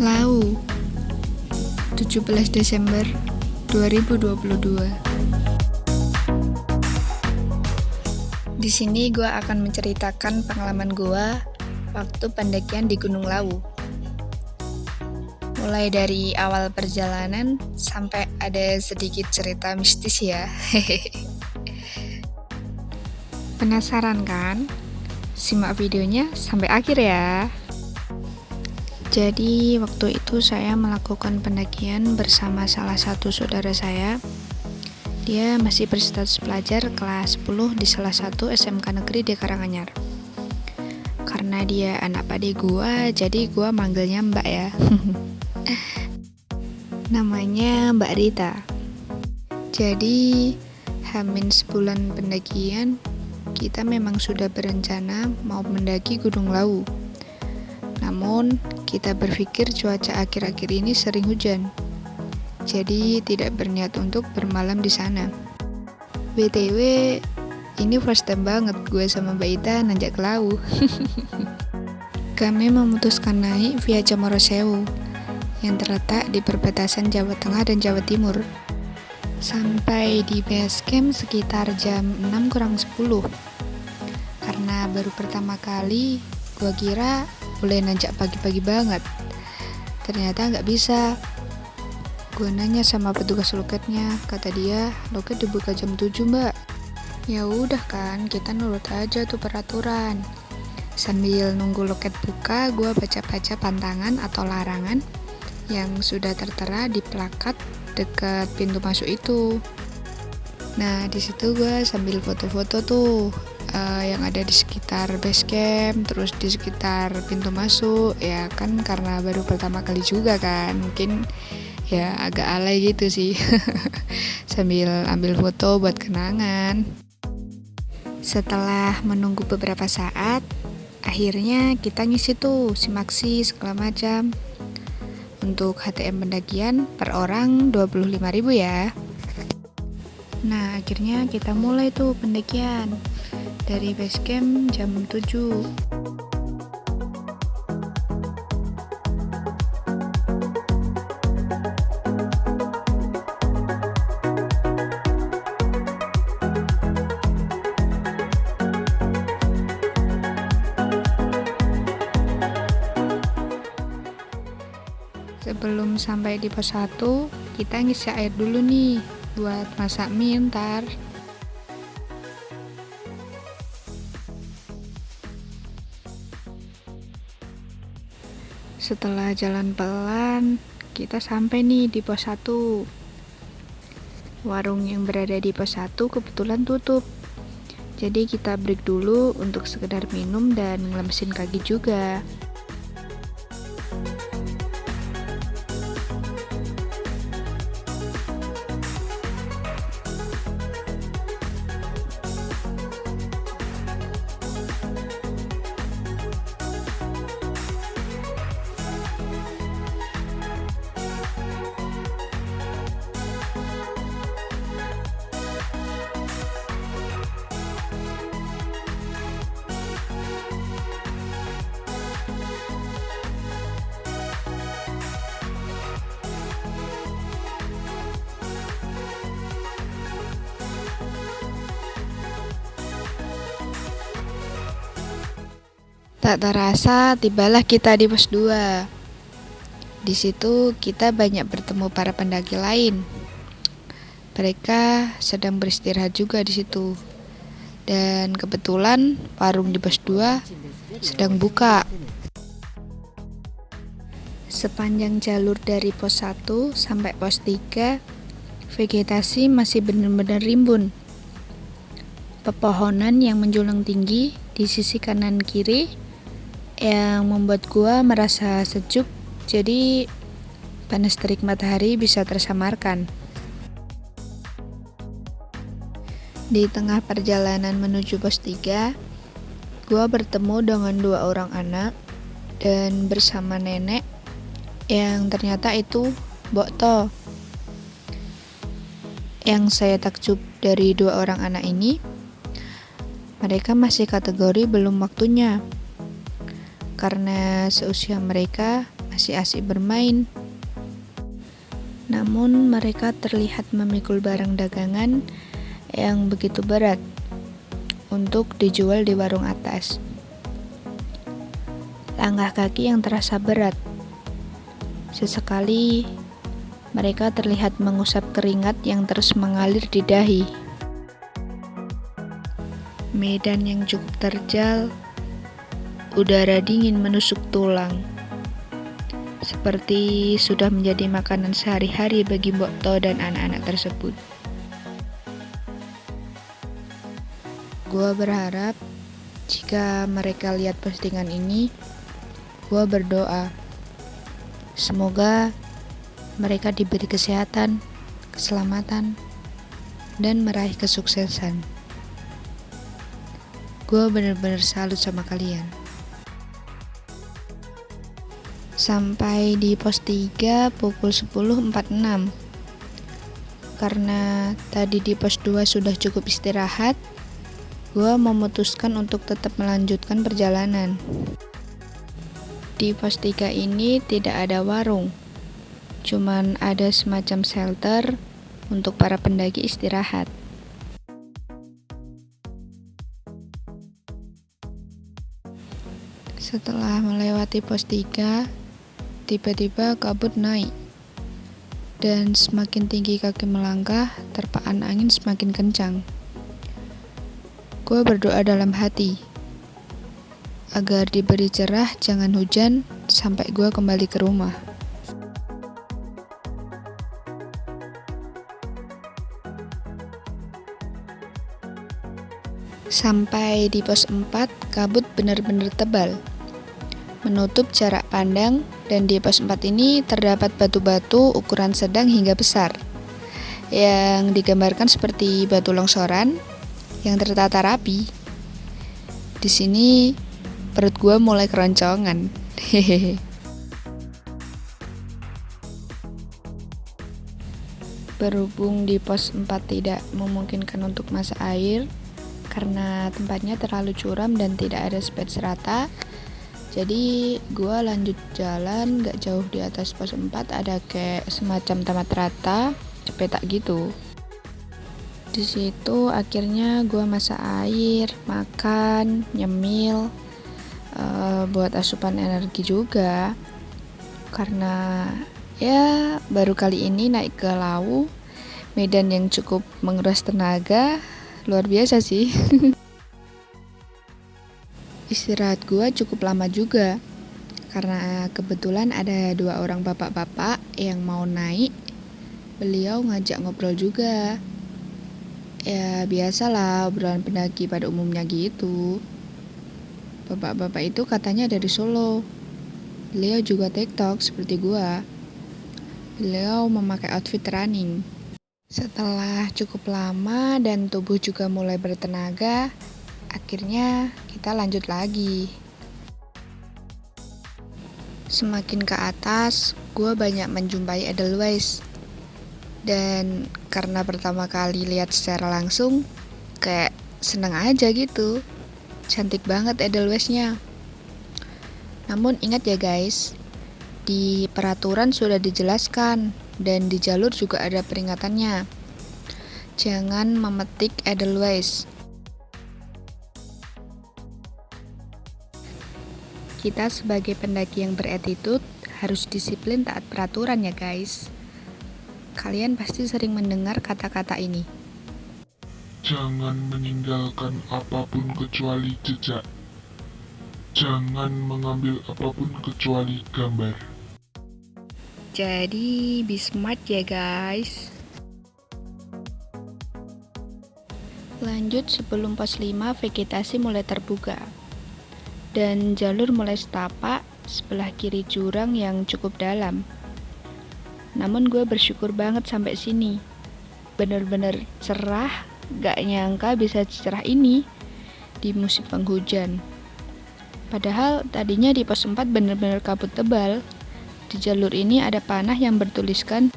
Lau, 17 Desember 2022. Di sini gue akan menceritakan pengalaman gue waktu pendakian di Gunung Lawu. Mulai dari awal perjalanan sampai ada sedikit cerita mistis ya. Penasaran kan? Simak videonya sampai akhir ya. Jadi waktu itu saya melakukan pendakian bersama salah satu saudara saya. Dia masih berstatus pelajar kelas 10 di salah satu SMK negeri di Karanganyar. Karena dia anak pade gua, jadi gua manggilnya Mbak ya. Namanya Mbak Rita. Jadi hamin sebulan pendakian, kita memang sudah berencana mau mendaki Gunung Lawu. Namun, kita berpikir cuaca akhir-akhir ini sering hujan, jadi tidak berniat untuk bermalam di sana. BTW, ini first time banget gue sama Mbak Ita nanjak ke Lawu. Kami memutuskan naik via Camorosewu, yang terletak di perbatasan Jawa Tengah dan Jawa Timur. Sampai di base camp sekitar jam 6:10. Karena baru pertama kali, gue kira boleh nanjak pagi-pagi banget. Ternyata nggak bisa. Gue nanya sama petugas loketnya, kata dia loket dibuka jam 7 mbak. Ya udah kan, kita nurut aja tuh peraturan. Sambil nunggu loket buka, gue baca-baca pantangan atau larangan yang sudah tertera di plakat dekat pintu masuk itu. Nah di situ gue sambil foto-foto tuh yang ada di sekitar base camp, terus di sekitar pintu masuk. Ya kan karena baru pertama kali juga kan, mungkin ya agak alay gitu sih. Sambil ambil foto buat kenangan. Setelah menunggu beberapa saat, akhirnya kita ngisi tuh simaksi segala macam. Untuk HTM pendakian per orang 25.000 ya. Nah akhirnya kita mulai tuh pendakian dari base camp jam 7. Sebelum sampai di pos 1, kita ngisi air dulu nih buat masak mie ntar. Setelah jalan pelan, kita sampai nih di pos 1. Warung yang berada di pos 1 kebetulan tutup. Jadi kita break dulu untuk sekedar minum dan ngelemesin kaki juga. Tak terasa tibalah kita di pos 2. Di situ kita banyak bertemu para pendaki lain. Mereka sedang beristirahat juga di situ. Dan kebetulan warung di pos 2 sedang buka. Sepanjang jalur dari pos 1 sampai pos 3, vegetasi masih benar-benar rimbun. Pepohonan yang menjulang tinggi di sisi kanan kiri yang membuat gua merasa sejuk, jadi panas terik matahari bisa tersamarkan. Di tengah perjalanan menuju pos 3, gua bertemu dengan 2 orang anak dan bersama nenek yang ternyata itu Mbok To. Yang saya takjub dari 2 orang anak ini, mereka masih kategori belum waktunya. Karena seusia mereka masih asik bermain. Namun mereka terlihat memikul barang dagangan yang begitu berat untuk dijual di warung atas. Langkah kaki yang terasa berat. Sesekali mereka terlihat mengusap keringat yang terus mengalir di dahi. Medan yang cukup terjal, udara dingin menusuk tulang. Seperti sudah menjadi makanan sehari-hari bagi Mbok To dan anak-anak tersebut. Gua berharap jika mereka lihat postingan ini, gua berdoa semoga mereka diberi kesehatan, keselamatan, dan meraih kesuksesan. Gua benar-benar salut sama kalian. Sampai di pos 3 pukul 10.46. Karena tadi di pos 2 sudah cukup istirahat, gue memutuskan untuk tetap melanjutkan perjalanan. Di pos 3 ini tidak ada warung, cuman ada semacam shelter untuk para pendaki istirahat. Setelah melewati pos 3, tiba-tiba kabut naik, dan semakin tinggi kaki melangkah, terpaan angin semakin kencang. Gue berdoa dalam hati, agar diberi cerah jangan hujan sampai gue kembali ke rumah. Sampai di pos 4, kabut benar-benar tebal, menutup jarak pandang, dan di pos 4 ini terdapat batu-batu ukuran sedang hingga besar yang digambarkan seperti batu longsoran yang tertata rapi. Di sini perut gue mulai keroncongan. Berhubung di pos 4 tidak memungkinkan untuk masak air karena tempatnya terlalu curam dan tidak ada spek serata, jadi gue lanjut jalan. Gak jauh di atas pos 4 ada kayak semacam taman rata cepetak gitu. Di situ akhirnya gue masak air, makan, nyemil, buat asupan energi juga. Karena ya baru kali ini naik ke Lawu, medan yang cukup menguras tenaga, luar biasa sih. Istirahat gue cukup lama juga, karena kebetulan ada 2 orang bapak-bapak yang mau naik. Beliau ngajak ngobrol juga. Ya biasalah obrolan pendaki pada umumnya gitu. Bapak-bapak itu katanya dari Solo. Beliau juga TikTok seperti gue. Beliau memakai outfit running. Setelah cukup lama dan tubuh juga mulai bertenaga, akhirnya kita lanjut lagi. Semakin ke atas, gue banyak menjumpai Edelweiss. Dan karena pertama kali lihat secara langsung, kayak seneng aja gitu. Cantik banget Edelweiss-nya. Namun ingat ya guys, di peraturan sudah dijelaskan dan di jalur juga ada peringatannya. Jangan memetik Edelweiss. Kita sebagai pendaki yang beretitude harus disiplin taat peraturan ya guys. Kalian pasti sering mendengar kata-kata ini. Jangan meninggalkan apapun kecuali jejak. Jangan mengambil apapun kecuali gambar. Jadi be smart ya guys. Lanjut, sebelum pos 5 vegetasi mulai terbuka dan jalur mulai setapak sebelah kiri jurang yang cukup dalam. Namun gue bersyukur banget sampai sini. Bener-bener cerah, gak nyangka bisa secerah ini di musim penghujan. Padahal tadinya di pos 4 bener-bener kabut tebal. Di jalur ini ada panah yang bertuliskan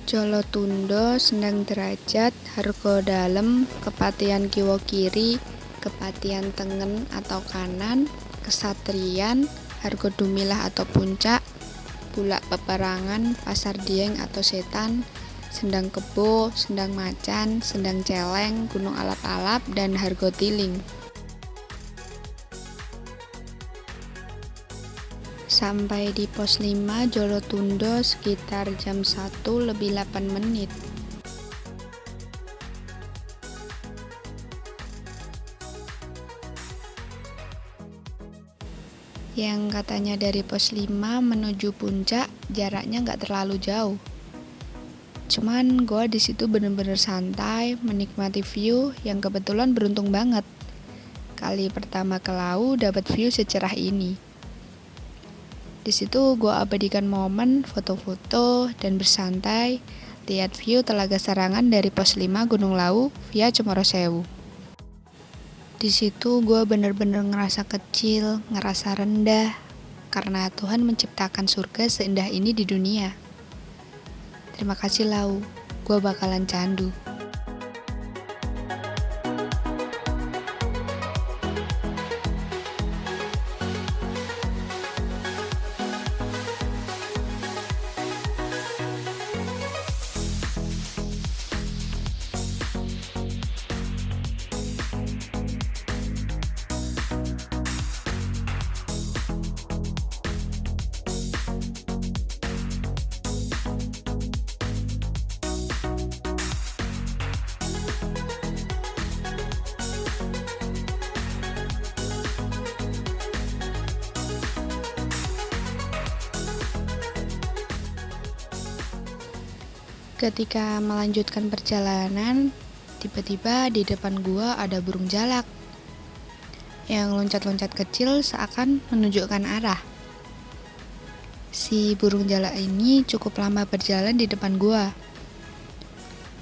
Jolotundo, Sendang Derajat, Hargo Dalem, Kepatian Kiwo Kiri, Kepatian Tengen atau kanan, Kesatrian, Hargo Dumilah atau puncak, Bulak Peperangan, Pasar Dieng atau Setan, Sendang Kebo, Sendang Macan, Sendang Celeng, Gunung Alap-Alap, dan Hargotiling. Sampai di pos 5 Jolotundo sekitar jam 1:08. Yang katanya dari pos 5 menuju puncak jaraknya nggak terlalu jauh. Cuman gue di situ bener-bener santai, menikmati view yang kebetulan beruntung banget. Kali pertama ke Lau dapat view secerah ini. Di situ gue abadikan momen foto-foto dan bersantai lihat view Telaga Sarangan dari pos 5 Gunung Lau via Cemoro Sewu. Di situ gue bener-bener ngerasa kecil, ngerasa rendah, karena Tuhan menciptakan surga seindah ini di dunia. Terima kasih Lau, gue bakalan candu. Ketika melanjutkan perjalanan, tiba-tiba di depan gua ada burung jalak yang loncat-loncat kecil seakan menunjukkan arah. Si burung jalak ini cukup lama berjalan di depan gua.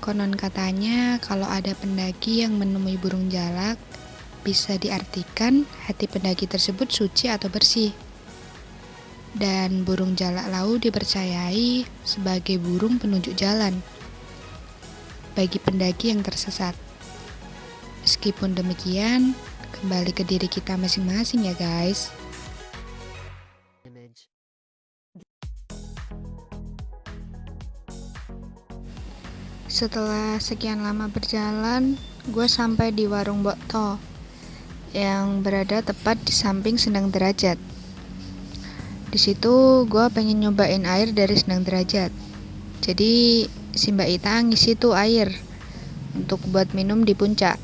Konon katanya kalau ada pendaki yang menemui burung jalak, bisa diartikan hati pendaki tersebut suci atau bersih. Dan burung jalak Lau dipercayai sebagai burung penunjuk jalan bagi pendaki yang tersesat. Meskipun demikian, kembali ke diri kita masing-masing ya guys. Setelah sekian lama berjalan, gue sampai di warung Bokto yang berada tepat di samping Sendang Derajat. Di situ gue pengen nyobain air dari Sendang Derajat. Jadi si Mbak Ita ngisi tuh air untuk buat minum di puncak.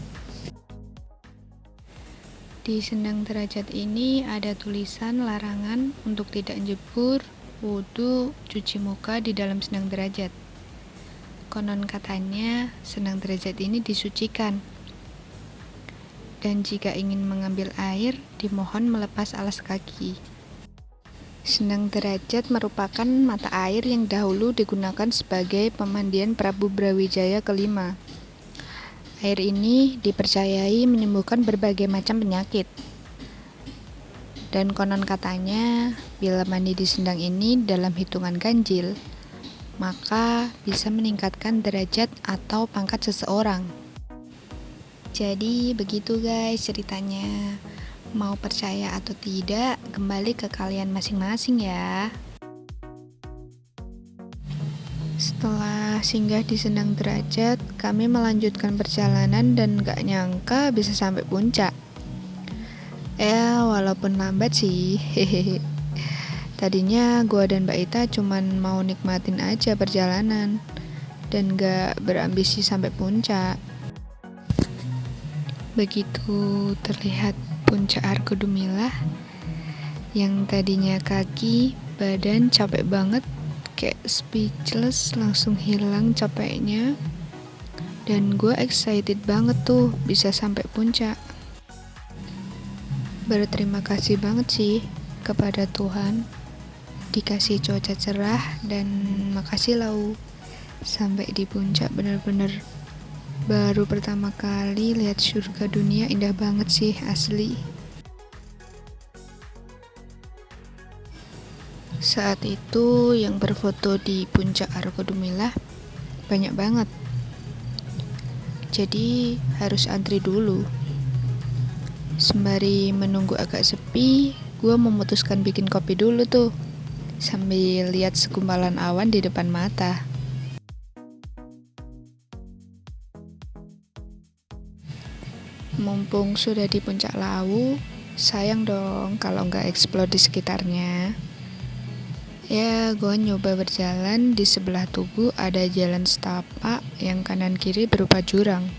Di Sendang Derajat ini ada tulisan larangan untuk tidak jebur, wudhu, cuci muka di dalam Sendang Derajat. Konon katanya Sendang Derajat ini disucikan. Dan jika ingin mengambil air, dimohon melepas alas kaki. Sendang Derajat merupakan mata air yang dahulu digunakan sebagai pemandian Prabu Brawijaya kelima. Air ini dipercayai menyembuhkan berbagai macam penyakit. Dan konon katanya, bila mandi di sendang ini dalam hitungan ganjil, maka bisa meningkatkan derajat atau pangkat seseorang. Jadi begitu guys ceritanya. Mau percaya atau tidak, kembali ke kalian masing-masing ya. Setelah singgah di Sendang Derajat, kami melanjutkan perjalanan dan gak nyangka bisa sampai puncak. Walaupun lambat sih. Tadinya gua dan Mbak Ita cuman mau nikmatin aja perjalanan dan gak berambisi sampai puncak. Begitu terlihat puncak Argodumilah yang tadinya kaki, badan capek banget, kayak speechless, langsung hilang capeknya. Dan gue excited banget tuh bisa sampai puncak. Berterima kasih banget sih kepada Tuhan dikasih cuaca cerah, dan makasih Lau. Sampai di puncak bener-bener baru pertama kali lihat surga dunia, indah banget sih asli. Saat itu yang berfoto di puncak Argodumilah banyak banget. Jadi harus antri dulu. Sembari menunggu agak sepi, gue memutuskan bikin kopi dulu tuh. sambil lihat segumpalan awan di depan mata. Mumpung sudah di puncak Lawu, sayang dong kalau nggak explore di sekitarnya. Ya, gue nyoba berjalan, di sebelah Tugu ada jalan setapak yang kanan kiri berupa jurang.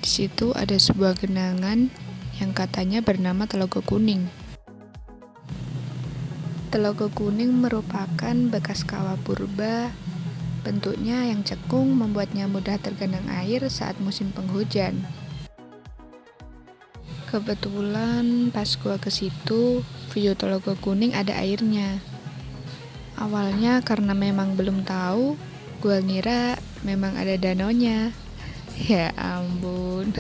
Di situ ada sebuah genangan yang katanya bernama Telaga Kuning. Telaga Kuning merupakan bekas kawah purba. Bentuknya yang cekung membuatnya mudah tergenang air saat musim penghujan. Kebetulan pas gua ke situ, view Telaga Kuning ada airnya. Awalnya karena memang belum tahu, gua ngira memang ada danaunya. Ya ampun.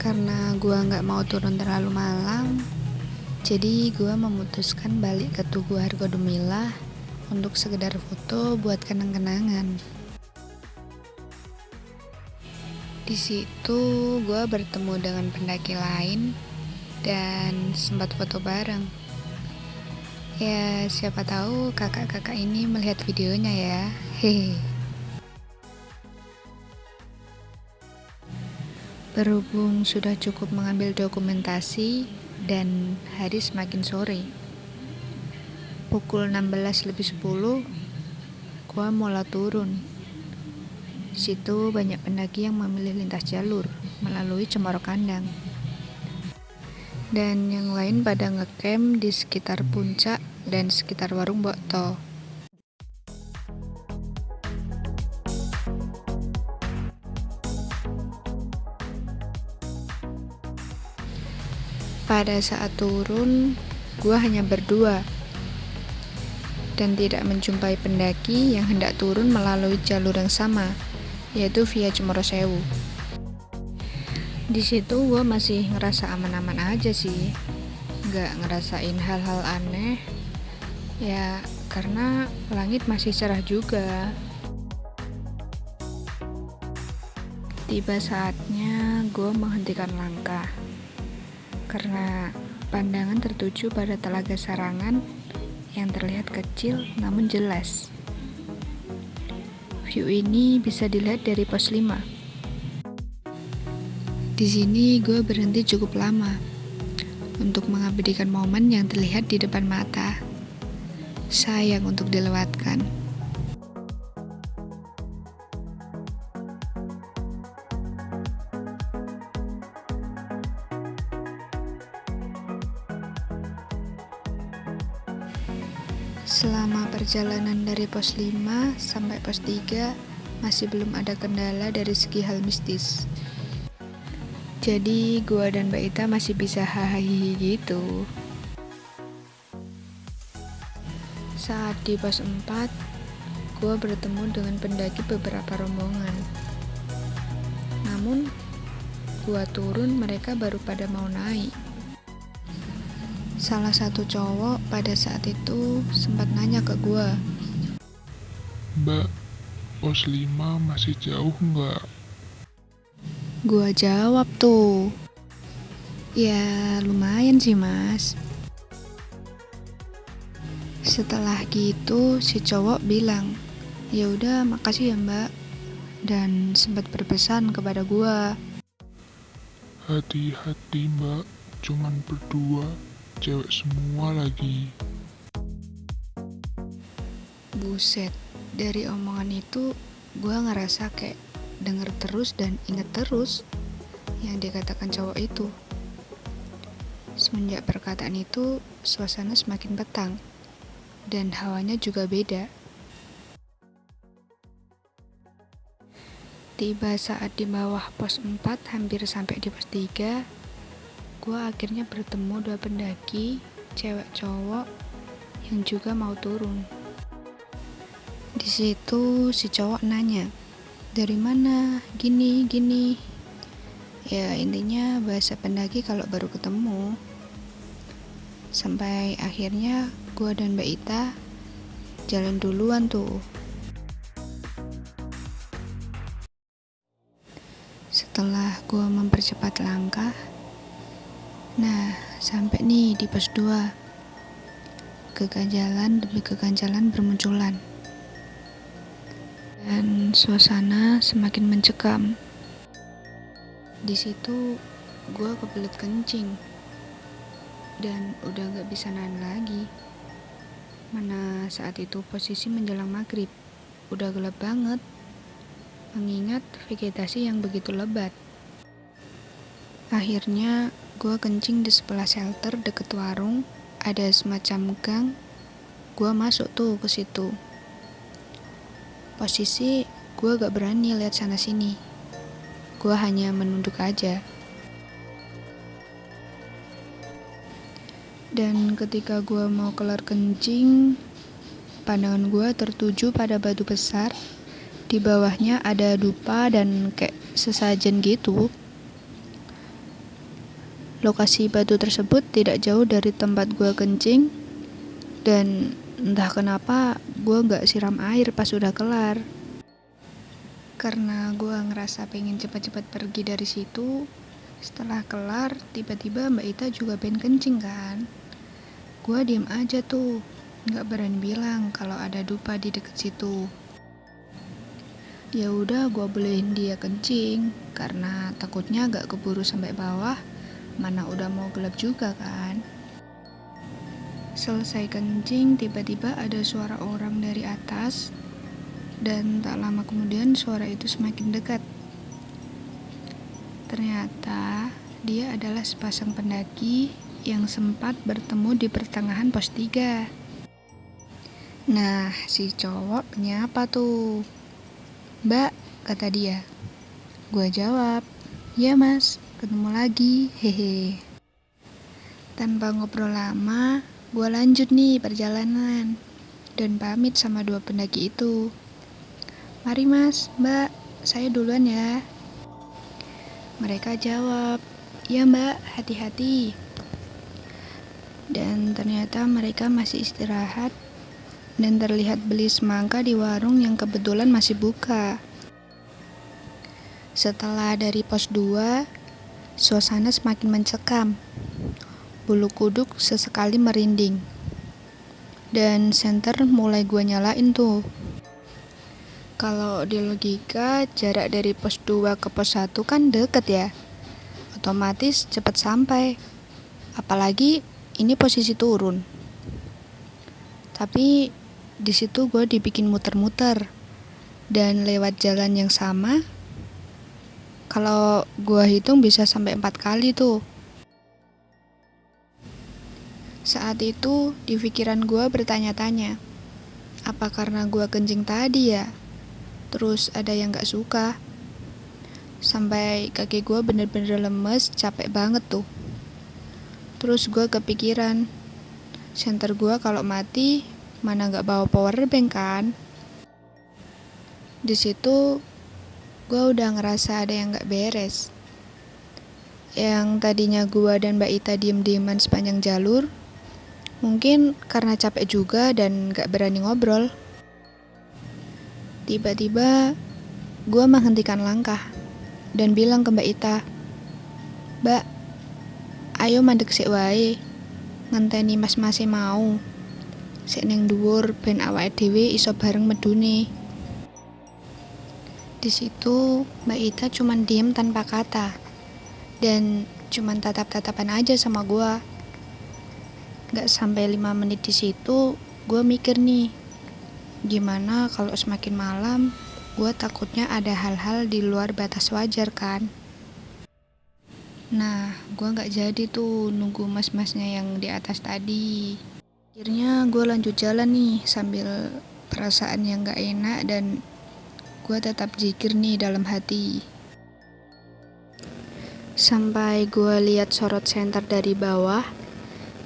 Karena gua nggak mau turun terlalu malam, jadi gua memutuskan balik ke Tugu Hargodumilah untuk sekedar foto buat kenang-kenangan. Di situ gua bertemu dengan pendaki lain dan sempat foto bareng. Ya, siapa tahu kakak-kakak ini melihat videonya ya. Hehe. Berhubung sudah cukup mengambil dokumentasi dan hari semakin sore, pukul 16:10 gua mulai turun. Di situ banyak pendaki yang memilih lintas jalur melalui Cemoro Kandang, dan yang lain pada ngecamp di sekitar puncak dan sekitar warung Bokto. Pada saat turun, gua hanya berdua dan tidak menjumpai pendaki yang hendak turun melalui jalur yang sama, yaitu via Cemoro Sewu. Di situ gua masih ngerasa aman-aman aja sih, nggak ngerasain hal-hal aneh. Ya, karena langit masih cerah juga. Tiba saatnya gua menghentikan langkah, karena pandangan tertuju pada Telaga Sarangan yang terlihat kecil namun jelas. View ini bisa dilihat dari pos 5. Di sini gue berhenti cukup lama untuk mengabadikan momen yang terlihat di depan mata. Sayang untuk dilewatkan. Selama perjalanan dari pos 5 sampai pos 3 masih belum ada kendala dari segi hal mistis. Jadi gua dan Mbak Ita masih bisa hahaha gitu. Saat di pos 4, gua bertemu dengan pendaki beberapa rombongan. Namun gua turun, mereka baru pada mau naik. Salah satu cowok pada saat itu sempat nanya ke gua, Mbak, pos 5 masih jauh nggak? gua jawab tuh, ya lumayan sih mas. Setelah gitu si cowok bilang, ya udah makasih ya mbak, dan sempat berpesan kepada gua, Hati-hati mbak, cuman berdua, cewek semua lagi. buset. Dari omongan itu gua ngerasa kayak denger terus dan inget terus yang dikatakan cowok itu. Semenjak perkataan itu, suasana semakin petang dan hawanya juga beda. Tiba saat di bawah pos 4 hampir sampai di pos 3, gua akhirnya bertemu dua pendaki, cewek cowok yang juga mau turun. Di situ si cowok nanya, dari mana? Gini. Ya intinya bahasa pendaki kalau baru ketemu. Sampai akhirnya gue dan Mbak Ita jalan duluan tuh. Setelah gue mempercepat langkah, nah sampai nih di pos 2. Keganjalan demi keganjalan bermunculan. Dan suasana semakin mencekam. Di situ gue kebelet kencing. Dan udah gak bisa nahan lagi. Mana saat itu posisi menjelang maghrib. Udah gelap banget. Mengingat vegetasi yang begitu lebat. Akhirnya gue kencing di sebelah shelter deket warung. Ada semacam gang. Gue masuk tuh ke situ. Posisi gue gak berani lihat sana sini. Gue hanya menunduk aja. Dan ketika gue mau kelar kencing, pandangan gue tertuju pada batu besar. Di bawahnya ada dupa dan kayak sesajen gitu. Lokasi batu tersebut tidak jauh dari tempat gue kencing. Dan entah kenapa gue gak siram air pas udah kelar. Karena gue ngerasa pengen cepat-cepat pergi dari situ. Setelah kelar, tiba-tiba Mbak Ita juga pengen kencing kan. Gue diem aja tuh, gak berani bilang kalau ada dupa di deket situ. Ya udah, gue bolehin dia kencing karena takutnya gak keburu sampai bawah, mana udah mau gelap juga kan. Selesai kencing, tiba-tiba ada suara orang dari atas, dan tak lama kemudian suara itu semakin dekat. Ternyata dia adalah sepasang pendaki yang sempat bertemu di pertengahan pos 3. Nah, si cowok menyapa tuh. "Mbak," kata dia. Gua jawab, "Ya mas, ketemu lagi, hehe." Tanpa ngobrol lama, gua lanjut nih perjalanan dan pamit sama 2 pendaki itu. "Mari mas, mbak, saya duluan ya." Mereka jawab, "Ya mbak, hati-hati." Dan ternyata mereka masih istirahat dan terlihat beli semangka di warung yang kebetulan masih buka. Setelah dari pos 2, suasana semakin mencekam. Bulu kuduk sesekali merinding. Dan senter mulai gue nyalain tuh. Kalau di logika, jarak dari pos 2 ke pos 1 kan deket ya. Otomatis cepat sampai. Apalagi ini posisi turun. Tapi di situ gue dibikin muter-muter dan lewat jalan yang sama. Kalau gue hitung bisa sampai 4 kali tuh. Saat itu di pikiran gue bertanya-tanya, apa karena gue kencing tadi ya? Terus ada yang gak suka. Sampai kaki gue bener-bener lemes, capek banget tuh. Terus gue kepikiran, senter gue kalau mati mana gak bawa power bank kan? Di situ gue udah ngerasa ada yang gak beres. Yang tadinya gue dan Mbak Ita diem-dieman sepanjang jalur, mungkin karena capek juga dan gak berani ngobrol. Tiba-tiba gue menghentikan langkah dan bilang ke Mbak Ita, "Mbak, ayo mandek sik wae, ngenteni mas-mase mau. Sik ning dhuwur ben awake dhewe iso bareng medune." Di situ Mbak Ita cuman diem tanpa kata dan cuman tatap-tatapan aja sama gua. Gak sampai 5 menit di situ, gua mikir nih, gimana kalau semakin malam, gua takutnya ada hal-hal di luar batas wajar kan. Nah, gua gak jadi tuh nunggu mas-masnya yang di atas tadi. Akhirnya gue lanjut jalan nih sambil perasaan yang gak enak dan gue tetap zikir nih dalam hati. Sampai gue lihat sorot senter dari bawah.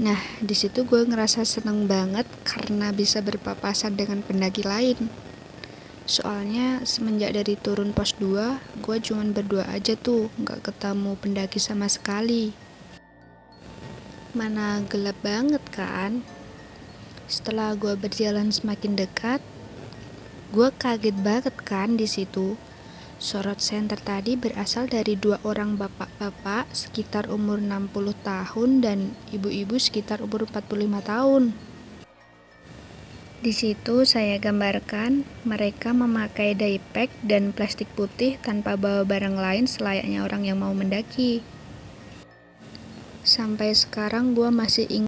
Nah, di situ gue ngerasa seneng banget karena bisa berpapasan dengan pendaki lain. Soalnya semenjak dari turun pos 2, gue cuman berdua aja tuh, gak ketemu pendaki sama sekali. Mana gelap banget kan? Setelah gue berjalan semakin dekat, gue kaget banget kan di situ. Sorot senter tadi berasal dari 2 orang bapak-bapak sekitar umur 60 tahun dan ibu-ibu sekitar umur 45 tahun. Di situ saya gambarkan mereka memakai daypack dan plastik putih tanpa bawa barang lain selayaknya orang yang mau mendaki. Sampai sekarang gue masih ingat